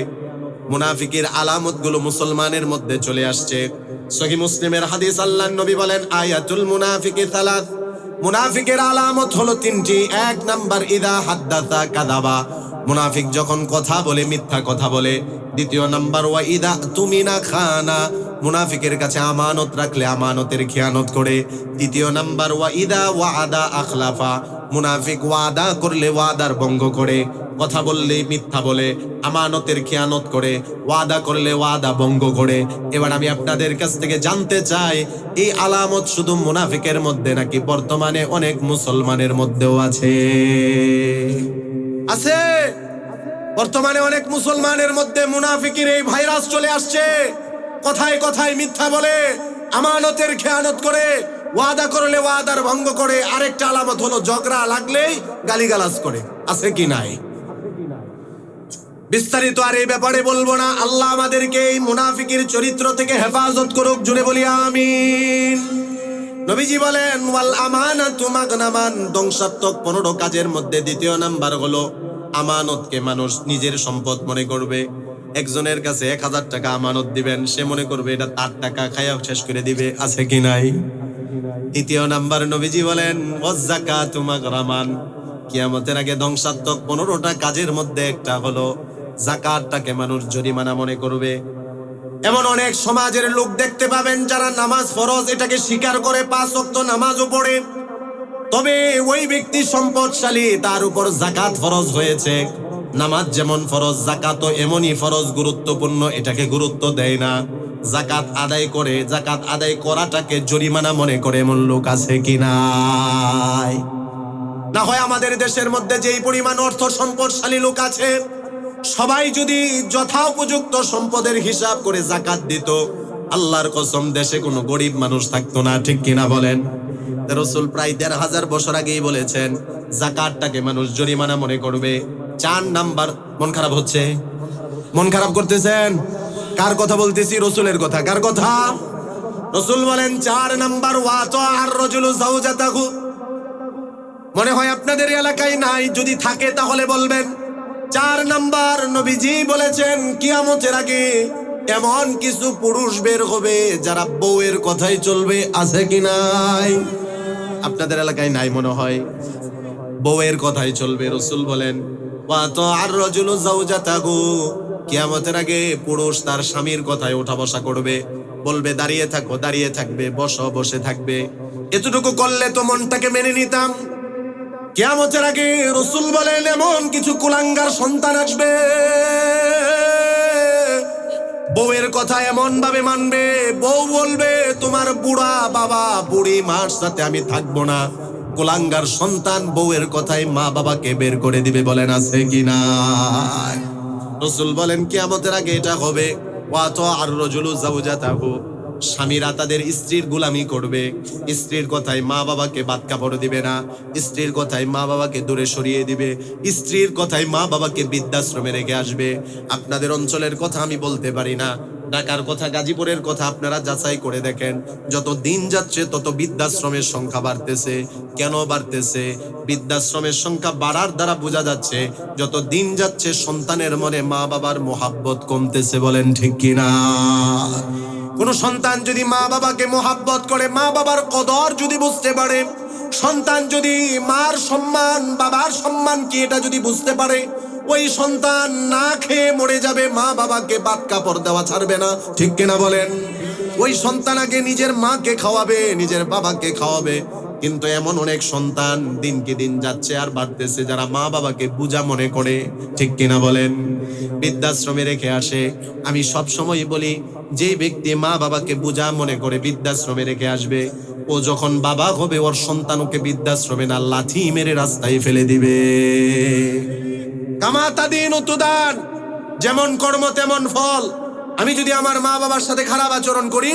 মুনাফিকের আলামতগুলো মুসলমানের মধ্যে চলে আসছে। সহিহ মুসলিমের হাদিস, আল্লাহর নবী বলেন আয়াতুল মুনাফিকি সালাত, মুনাফিকের আলামত হলো তিনটি। এক নাম্বার, ইদা হাদ্দাসা কাযাবা, মুনাফিক যখন কথা বলে মিথ্যা কথা বলে। দ্বিতীয় নাম্বার, ওয়া ইদা তুমিনা খানা, মুনাফিকের কাছে আমানত রাখলে আমানতের খেয়ানত করে। তৃতীয় নাম্বার, ওয়া ইদা ওয়াদা আখলাফা, মুনাফিক ওয়াদা করলে ওয়াদার ভঙ্গ করে। কথা বললে মিথ্যা বলে, আমানতের খেয়ানত করে, ওয়াদা করলে ওয়াদা ভঙ্গ করে। এবার আমি আপনাদের কাছ থেকে জানতে চাই, এই আলামত শুধু মুনাফিকের মধ্যে নাকি বর্তমানে অনেক মুসলমানের মধ্যেও আছে? আছে। বর্তমানে অনেক মুসলমানের মধ্যে মুনাফিকের এই ভাইরাস চলে আসছে। কথায় কথায় মিথ্যা বলে, আমানতের খেয়ানত করে, ওয়াদা করলে ওয়াদার ভঙ্গ করে। আরেকটা আলামত হলো ঝগড়া লাগলেই গালিগালাজ করে। আছে কি নাই? বিস্তারিত আর এই ব্যাপারে বলবো না। আল্লাহ আমাদেরকে এই মুনাফিকের চরিত্র থেকে হেফাজত করুক। জুড়ে বলি আমিন। নবীজি বলেন ওয়াল আমানাতু মাগনামান, ধ্বংসাত্মক 15 কাজের মধ্যে দ্বিতীয় নাম্বার হলো আমানতকে মানুষ নিজের সম্পদ মনে করবে। একজনের কাছে 1000 টাকা আমানত দিবেন, সে মনে করবে এটা তার টাকা, খায়া শেষ করে দিবে। আছে কি নাই? তৃতীয় নাম্বার, নবীজি বলেন ওয়াযাকাতু মাগরামান, কিয়ামতের আগে ধ্বংসাত্মক 15টা কাজের মধ্যে একটা হলো যাকাতটাকে মানুষ জরিমানা মনে করবে। এমন অনেক সমাজের লোক দেখতে পাবেন যারা নামাজ ফরজ এটাকে স্বীকার করে, 5 ওয়াক্ত নামাজও পড়ে, তবে ওই ব্যক্তি সম্পদশালী, তার উপর যাকাত ফরজ হয়েছে। নামাজ যেমন ফরজ, যাকাতও এমনই ফরজ, গুরুত্বপূর্ণ, এটাকে গুরুত্ব দেয় না। যাকাত আদায় করে, যাকাত আদায় করাটাকে জরিমানা মনে করে এমন লোক আছে কি নাই? না হয় আমাদের দেশের মধ্যে যেই পরিমাণ অর্থ সম্পদশালী লোক আছে, সবাই যদি যথোপযুক্ত সম্পদের হিসাব করে যাকাত দিত, আল্লাহর কসম দেশে কোনো গরিব মানুষ থাকতো না। ঠিক কিনা বলেন? রাসূল প্রায় 1500 বছর আগেই বলেছেন যাকাতটাকে মানুষ জরিমানা মনে করবে। 4 নাম্বার, মন খারাপ হচ্ছে? মন খারাপ করতেছেন? কার কথা বলতেছি? রাসূলের কথা। কার কথা? রাসূল বলেন 4 নাম্বার, ওয়াতা আর রাজুলু যাওজাতাহু। মনে হয় আপনাদের এলাকায় নাই, যদি থাকে তাহলে বলবেন। 4 নাম্বার, নবীজি বলেছেন কিয়ামতের আগে এমন কিছু পুরুষ বের হবে যারা বউয়ের কথাই চলবে। আছে কি নাই? আপনাদের এলাকায় নাই মনে হয়। বউয়ের কথাই চলবে। রাসূল বলেন ওয়াতা আর রাজুলু যাওজাতাহু, কিয়ামতের আগে পুরুষ তার স্বামীর কথায় ওঠা বসা করবে, বলবে দাঁড়িয়ে থাকো, দাঁড়িয়ে থাকবে, বসো, বসে থাকবে। এতটুকু করলে তো মনটাকে মেনে নিতাম। কিয়ামতের আগে রাসূল বলেন এমন কিছু কুলাঙ্গার সন্তান আসবে, বউয়ের কথা এমন ভাবে মানবে, বউ বলবে তোমার বুড়া বাবা বুড়ি মার সাথে আমি থাকবো না। কুলাঙ্গার সন্তান বউয়ের কথায় মা বাবাকে বের করে দিবে। বলেন আছে কিনা? রাসূল বলেন কিয়ামতের আগে এটা হবে। ওয়াতা আর রাজুলু যাওজাতাহু, স্বামীরা তাদের স্ত্রীর গোলামি করবে, স্ত্রীর কথায় মা বাবাকে বাদ কাপড় দিবে না, স্ত্রীর কথায় মা বাবাকে দূরে সরিয়ে দিবে, স্ত্রীর কথায় মা বাবাকে বৃদ্ধাশ্রমে রেখে আসবে। আপনাদের অঞ্চলের কথা আমি বলতে পারি না, ঢাকার কথা, গাজীপুরের কথা আপনারা যাচাই করে দেখেন। যত দিন যাচ্ছে তত বৃদ্ধাশ্রমের সংখ্যা বাড়তেছে। কেন বাড়তেছে? বৃদ্ধাশ্রমের সংখ্যা বাড়ার দ্বারা বোঝা যাচ্ছে যত দিন যাচ্ছে সন্তানের মনে মা বাবার মোহাব্বত কমতেছে। বলেন ঠিক কিনা? কোন সন্তান যদি মা বাবাকে মোহাব্বত করে, মা বাবার কদর যদি বুঝতে পারে, সন্তান যদি মার সম্মান বাবার সম্মান কি এটা যদি বুঝতে পারে, ওই সন্তান না খেয়ে মরে যাবে, মা বাবাকে বাদ কাপড় দেওয়া ছাড়বে না। ঠিক কিনা বলেন? ওই সন্তান আগে নিজের মাকে খাওয়াবে, নিজের বাবাকে খাওয়াবে। কিন্তু এমন অনেক সন্তান দিনকে দিন যাচ্ছে আর বাড়তেছে যারা মা বাবাকে বোঝা মনে করে। ঠিক কিনা বলেন? বৃদ্ধাশ্রমে রেখে আসে। আমি সব সময় বলি, যে ব্যক্তি মা বাবাকে বোঝা মনে করে বৃদ্ধাশ্রমে রেখে আসবে, ও যখন বাবা হবে ওর সন্তান ওকে বৃদ্ধাশ্রমে না লাথি মেরে রাস্তায় ফেলে দিবে। কামাতা দিন উতুদান, যেমন কর্ম তেমন ফল। আমি যদি আমার মা বাবার সাথে খারাপ আচরণ করি,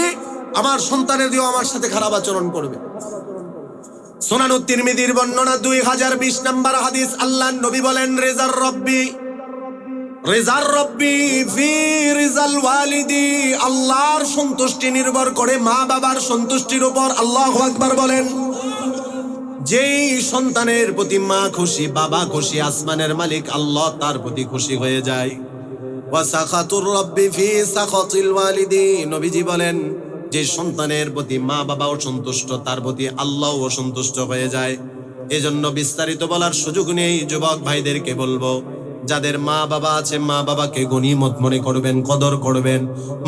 আমার সন্তানের দিয়েও আমার সাথে খারাপ আচরণ করবে। সুনানুত তিরমিজির বর্ণনা 2020 নম্বর হাদিস, আল্লাহর নবী বলেন, রিজার রব্বি ফি রিজাল ওয়ালিদি, আল্লাহর সন্তুষ্টি নির্ভর করে মা বাবার সন্তুষ্টির উপর। আল্লাহু আকবার বলেন। যেই সন্তানের প্রতি মা খুশি, বাবা খুশি, আসমানের মালিক আল্লাহ তার প্রতি খুশি হয়ে যায়। ওয়া সাখাতুর রব্বি ফি সাখাতিল ওয়ালিদি, নবীজি বলেন, যে সন্তানের প্রতি মা বাবাও সন্তুষ্ট, তার প্রতি আল্লাহও সন্তুষ্ট হয়ে যায়। এজন্য বিস্তারিত বলার সুযোগ নেই। যুবক ভাইদেরকে বলবো, যাদের মা বাবা আছে, মা বাবাকে গনিমত মনে করবেন, কদর করবেন।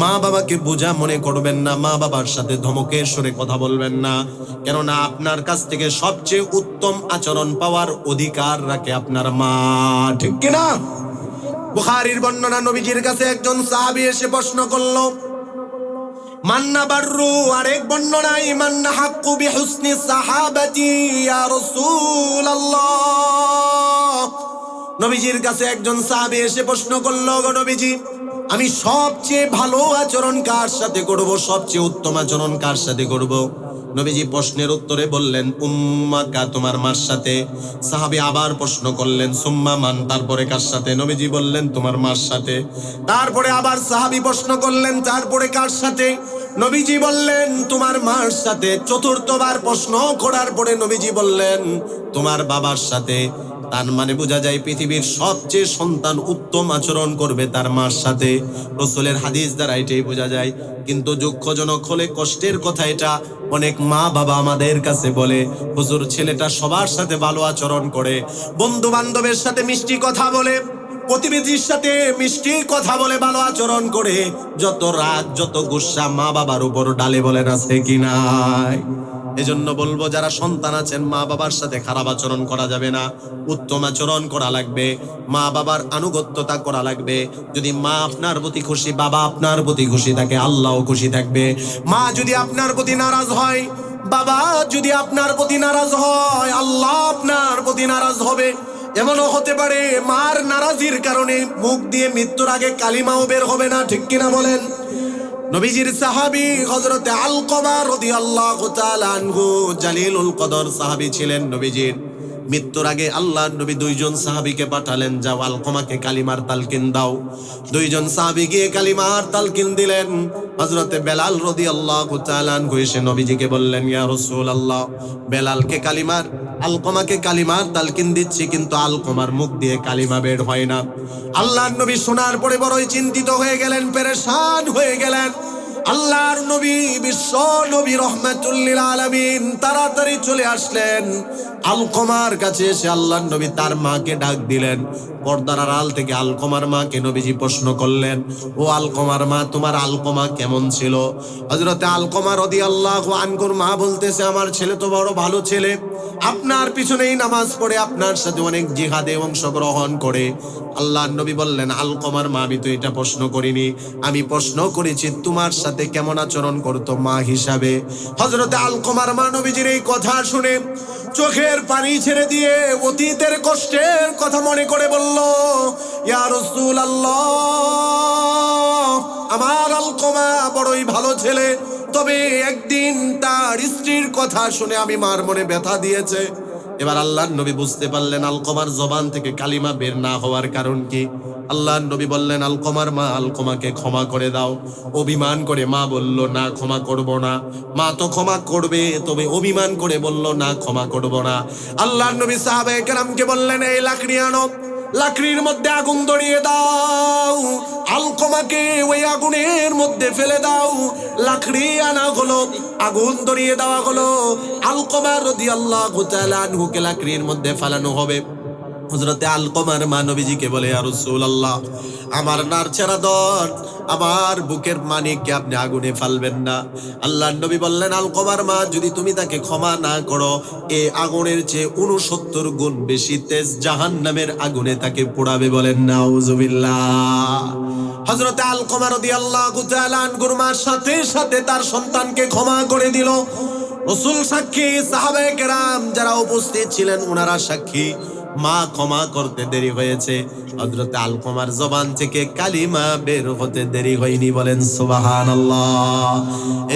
মা বাবাকে বোঝা মনে করবেন না, মা বাবার সাথে ধমকের সুরে কথা বলবেন না। কেননা আপনার কাছ থেকে সবচেয়ে উত্তম আচরণ পাওয়ার অধিকার রাখে আপনার মা, ঠিক কিনা? বুখারীর বর্ণনা, নবীজির কাছে একজন সাহাবী এসে প্রশ্ন করলো, মান্না বাররু, আরেক বর্ণনায় মান্না হাক্কু বিহুসনি সাহাবাতি ইয়া রাসূলুল্লাহ। নবীজির কাছে একজন সাহাবী এসে প্রশ্ন করলো, গো নবীজি, আমি সবচেয়ে ভালো আচরণ কার সাথে করব, সবচেয়ে উত্তম আচরণ কার সাথে করব? নবীজি প্রশ্নের উত্তরে বললেন, উম্মাকা, তোমার মার সাথে। সাহাবী আবার প্রশ্ন করলেন, সুম্মা মান, তারপরে কার সাথে? নবীজি বললেন, তোমার মার সাথে। তারপরে আবার সাহাবী প্রশ্ন করলেন, তারপরে কার সাথে? নবীজি বললেন, তোমার মার সাথে। চতুর্থবার প্রশ্ন করার পরে নবীজি বললেন, তোমার বাবার সাথে। তার মানে বোঝা যায় পৃথিবীর সবচেয়ে সন্তান উত্তম আচরণ করবে তার মার সাথে। রাসূলের হাদিস দ্বারা এটাই বোঝা যায়। কিন্তু দুঃখজনক হলে, কষ্টের কথা এটা, অনেক মা বাবা আমাদের কাছে বলে, হুজুর, ছেলেটা সবার সাথে ভালো আচরণ করে, বন্ধু বান্ধবের সাথে মিষ্টি কথা বলে, প্রতিবেশীর সাথে মিষ্টি কথা বলে, ভালো আচরণ করে, যত রাগ যত গুসা মা বাবার উপর ডালে, বলেন আছে কি নাই? এজন্য বলবো, যারা সন্তান আছেন, মা বাবার সাথে খারাপ আচরণ করা যাবে না, উত্তম আচরণ করা লাগবে, মা বাবার আনুগত্যতা করা লাগবে। যদি মা আপনার প্রতি খুশি, বাবা আপনার প্রতি খুশি থাকে, আল্লাহও খুশি থাকবে। মা যদি আপনার প্রতি নারাজ হয়, বাবা যদি আপনার প্রতি নারাজ হয়, আল্লাহ আপনার প্রতি নারাজ হবে। এমনও হতে পারে মার নারাজির কারণে মুখ দিয়ে মৃত্যুর আগে কালিমাও বের হবে না, ঠিক কিনা বলেন? নবীজির সাহাবী হযরতে আলকমা রাদিয়াল্লাহু তাআলা আনহু জালিলুল কদর সাহাবী ছিলেন। নবীজির মৃত্যুর আগে আল্লাহর নবী দুইজন সাহাবীকে পাঠালেন, যাও আলকমাকে কালিমার তালকিন দাও। দুইজন সাহাবী গিয়ে কালিমার তালকিন দিলেন। হযরতে বেলাল রাদিয়াল্লাহু তাআলা আনহু এসে নবীজিকে বললেন, ইয়া রাসূলুল্লাহ, বেলালকে কালিমার, আলকমাকে কালিমার তালকিন দিচ্ছি, কিন্তু আলকমার মুখ দিয়ে কালিমা বের হয় না। আল্লাহর নবী শোনার পরে বড়ই চিন্তিত হয়ে গেলেন, পেরেশান হয়ে গেলেন। আল্লাহর নবী, বিশ্ব নবী রহমাতুল লিল আলামিন তাড়াতাড়ি চলে আসলেন আলকমার কাছে। এসে আল্লাহর নবী তার মাকে ডাক দিলেন। পর্দার আড়াল থেকে আলকমার মাকে নবীজি প্রশ্ন করলেন, ও আলকমার মা, তোমার আলকমা কেমন ছিল? হযরতে আলকমা রাদিয়াল্লাহু আনহুর মা বলতেছে, আমার ছেলে তো বড় ভালো ছেলে, আপনার পিছনেই নামাজ পড়ে, আপনার সাথে অনেক জিহাদে অংশগ্রহণ করে। আল্লাহর নবী বললেন, আলকমার মা, আমি তো এটা প্রশ্ন করিনি, আমি প্রশ্ন করেছি তোমার সাথে কেমন আচরণ করতো মা হিসাবে। হযরতে আলকমার মা নবীজির এই কথা শুনে চোখের পানি ছেড়ে দিয়ে অতীতের কষ্টের কথা মনে করে বলল, ইয়া রাসূলুল্লাহ, আমার আলকমা বড়ই ভালো ছেলে, তবে একদিন তার স্ত্রীর কথা শুনে আমি মার মনে ব্যথা দিয়েছে। এবার আল্লাহর নবী বুঝতে পারলেন আলকমার জবান থেকে কালিমা বের না হওয়ার কারণ কি। আল্লাহর নবী বললেন, আলকমার মা, আলকমাকে ক্ষমা করে দাও। অভিমান করে মা বলল, না ক্ষমা করব না। মা তো ক্ষমা করবে, তবে অভিমান করে বলল, না ক্ষমা করব না। আল্লাহর নবী সাহাবায়ে কেরামকে বললেন, এই লাকড়ি আনো, লাকড়ির মধ্যে আগুন ধরিয়ে দাও, আলকমাকে ওই আগুনের মধ্যে ফেলে দাও। লাকড়ি আনা হলো, আগুন ধরিয়ে দেওয়া হলো, আলকমা রাদিয়াল্লাহু তাআলা আনহুকে লাকড়ির মধ্যে ফেলানো হবে। হযরতে আলকমার মা নবীজিকে বলে, ইয়া রাসূলুল্লাহ, আমার নারছেরা দর, আমার বুকের মানিককে আপনি আগুনে ফেলবেন না। আল্লাহর নবী বললেন, আলকমার মা, যদি তুমি তাকে ক্ষমা না করো, এই আগুনের চেয়ে 69 গুণ বেশি তেজ জাহান্নামের আগুনে তাকে পোড়াবে, বলেন নাউজুবিল্লাহ। হযরতে আলকমা রাদিয়াল্লাহু তাআলা আনহুর মা সাথে সাথে তার সন্তানকে ক্ষমা করে দিল। রাসূল সাক্ষী, সাহাবায়ে কেরাম যারা উপস্থিত ছিলেন ওনারা সাক্ষী। মা ক্ষমা করতে দেরি হয়েছে, হযরত আলকমার জবান থেকে কালিমা বের হতে দেরি হয়নি। বলেন সুবহানাল্লাহ।